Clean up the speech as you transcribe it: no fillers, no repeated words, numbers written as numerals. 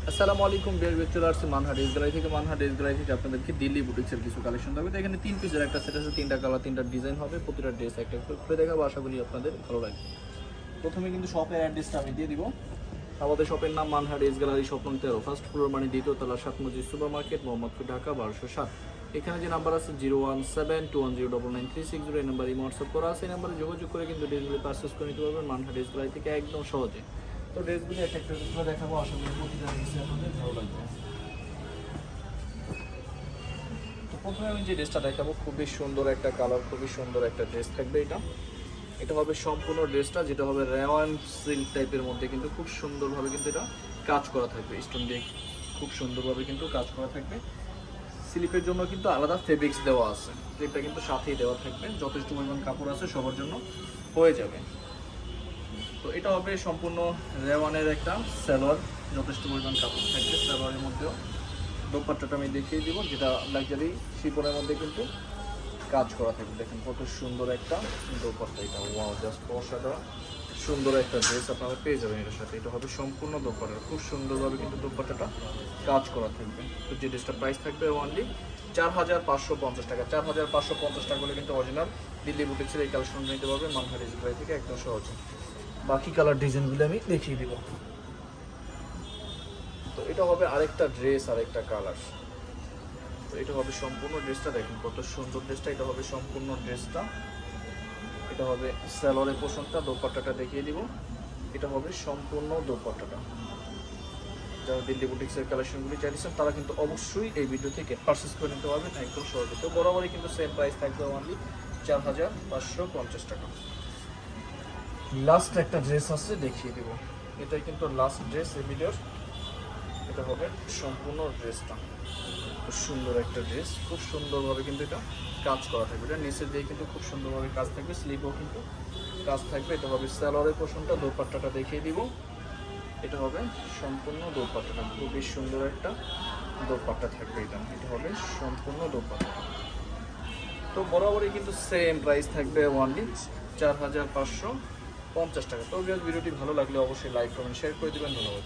আসসালামু আলাইকুম বিয়ার চলে আসছে মানহাট ড্রেস গ্যালারি থেকে। মানহাট ড্রেস গ্যালারি থেকে আপনাদেরকে দিল্লি বুটিক্সের কিছু কালেকশন থাকবে। তো এখানে 3 পিসের একটা সেট আছে, 3টা কালার 3টা ডিজাইন হবে, প্রতিটা ড্রেস একটা খুলে দেখাবো, আশা করি আপনাদের ভালো লাগবে। প্রথমে কিন্তু শপের অ্যাড্রেসটা আমি দিয়ে দিব। আমাদের শপের নাম মানহাট ড্রেস গ্যালারি, শপ নং 13, ফার্স্ট ফ্লোর মানে দ্বিতীয় তলা, 7 মসজিদ সুপার মার্কেট, মোহাম্মদপুর, ঢাকা 1207। এখানে যে নাম্বার আছে 01721099360, এই নাম্বারে হোয়াটসঅ্যাপ করা আছে। এই নাম্বারে যোগাযোগ করে কিন্তু ড্রেসগুলো পারচেস করে নিতে পারবেন মানহাট ড্রেস গ্যালারি থেকে একদম সহজে। তো ড্রেসগুলো একটা একটা করে দেখাবো, আশা করি প্রতিটা ড্রেসে আপনাদের ভালো লাগবে। তো প্রথমে আমি যে ড্রেসটা দেখাবো, খুবই সুন্দর একটা কালার, খুবই সুন্দর একটা ড্রেস থাকবে। এটা হবে সম্পূর্ণ ড্রেসটা, যেটা হবে রেওয়ান সিল্ক টাইপের মধ্যে, কিন্তু খুব সুন্দরভাবে কিন্তু এটা কাজ করা থাকবে, স্টোন দিয়ে খুব সুন্দরভাবে কিন্তু কাজ করা থাকবে। স্লিপের জন্য কিন্তু আলাদা ফেব্রিক্স দেওয়া আছে, এটা কিন্তু সাথেই দেওয়া থাকবে, যথেষ্ট পরিমাণ কাপড় আছে, সবার জন্য হয়ে যাবে। তো এটা হবে সম্পূর্ণ রেওয়ানের একটা সালোয়ার, যথেষ্ট পরিমাণ কাপড় থাকবে সালোয়ারের মধ্যেও। দোপাট্টাটা আমি দেখিয়ে দিব, যেটা লাক্সারি শিপনের মধ্যে কিন্তু কাজ করা থাকবে। দেখেন কত সুন্দর একটা দোপাট্টা, এটা ওয়াও, জাস্ট অসাধারণ সুন্দর একটা ড্রেস আপনারা পেয়ে যাবেন এটার সাথে। এটা হবে সম্পূর্ণ দোপাট্টা, খুব সুন্দরভাবে কিন্তু দোপাট্টাটা কাজ করা থাকবে। তো যে ড্রেসটা প্রাইস থাকবে অনলি 4550 টাকা। 4550 টাকা হলে কিন্তু অরিজিনাল দিল্লি বুটিক্সের এই কালেকশন নিতে পারবেন মানহাট ড্রেস গ্যালারি থেকে একদম সহজে। বাকি কালার ডিজাইনগুলো আমি দেখিয়ে দিব। তো এটা হবে আরেকটা ড্রেস, আরেকটা কালার। তো এটা হবে সম্পূর্ণ ড্রেসটা, দেখেন কত সুন্দর ড্রেসটা। এটা হবে সম্পূর্ণ ড্রেসটা, এটা হবে সালোয়ারের পোর্শনটা, দোপাট্টাটা দেখিয়ে দিব। এটা হবে সম্পূর্ণ দোপাট্টাটা। যারা দিল্লি বুটিক্সের কালেকশনগুলি চাইছেন তারা কিন্তু অবশ্যই এই ভিডিও থেকে পারচেস করে নিতে পারবেন একদম সহজে। তো বরাবরই কিন্তু সেম প্রাইস থাকবে অনলি 4550 টাকা। লাস্ট একটা ড্রেস আছে, দেখিয়ে দিব। এটাই কিন্তু লাস্ট ড্রেস এই ভিডিওর। এটা হবে সম্পূর্ণ ড্রেসটা, খুব সুন্দর একটা ড্রেস, খুব সুন্দরভাবে কিন্তু এটা কাজ করা থাকবে। এটা নিচের দিয়ে কিন্তু খুব সুন্দরভাবে কাজ থাকবে, স্লিপও কিন্তু কাজ থাকবে। এটা হবে সালোয়ারের পোর্শনটা, দোপাট্টাটা দেখিয়ে দিব। এটা হবে সম্পূর্ণ দোপাট্টাটা, খুবই সুন্দর একটা দোপাট্টা থাকবে। এটা হবে সম্পূর্ণ দোপাট্টা। তো বরাবরই কিন্তু সেম প্রাইস থাকবে অনলি 4550 টাকা। তো ভিডিওটি ভালো লাগলে অবশ্যই লাইক কমেন্ট শেয়ার করে দেবেন। ধন্যবাদ।